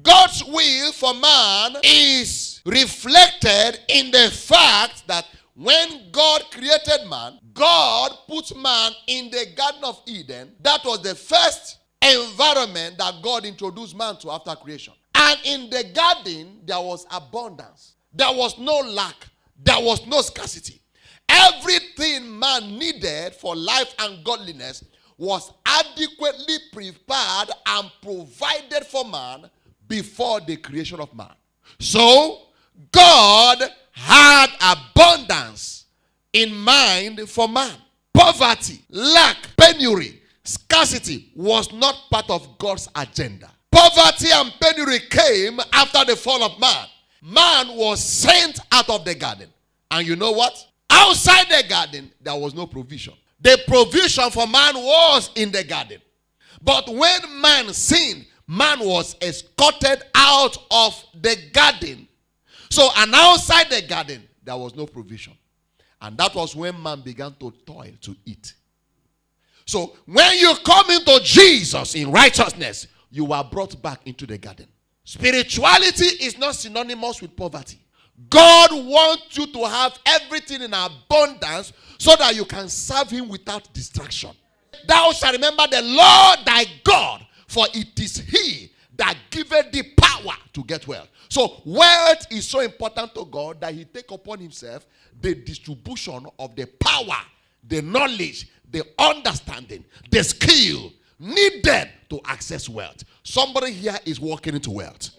God's will for man is reflected in the fact that when God created man, God put man in the Garden of Eden. That was the first environment that God introduced man to after creation. And in the garden, there was abundance. There was no lack. There was no scarcity. Everything man needed for life and godliness was adequately prepared and provided for man before the creation of man. So, God had abundance in mind for man. Poverty, lack, penury, scarcity was not part of God's agenda. Poverty and penury came after the fall of man. Man was sent out of the garden. And you know what? Outside the garden, there was no provision. The provision for man was in the garden. But when man sinned, man was escorted out of the garden. So, and outside the garden, there was no provision. And that was when man began to toil to eat. So, when you come into Jesus in righteousness, you are brought back into the garden. Spirituality is not synonymous with poverty. God wants you to have everything in abundance so that you can serve him without distraction. Thou shalt remember the Lord thy God, for it is he that giveth thee power to get wealth. So wealth is so important to God that he take upon himself the distribution of the power, the knowledge, the understanding, the skill needed to access wealth. Somebody here is walking into wealth.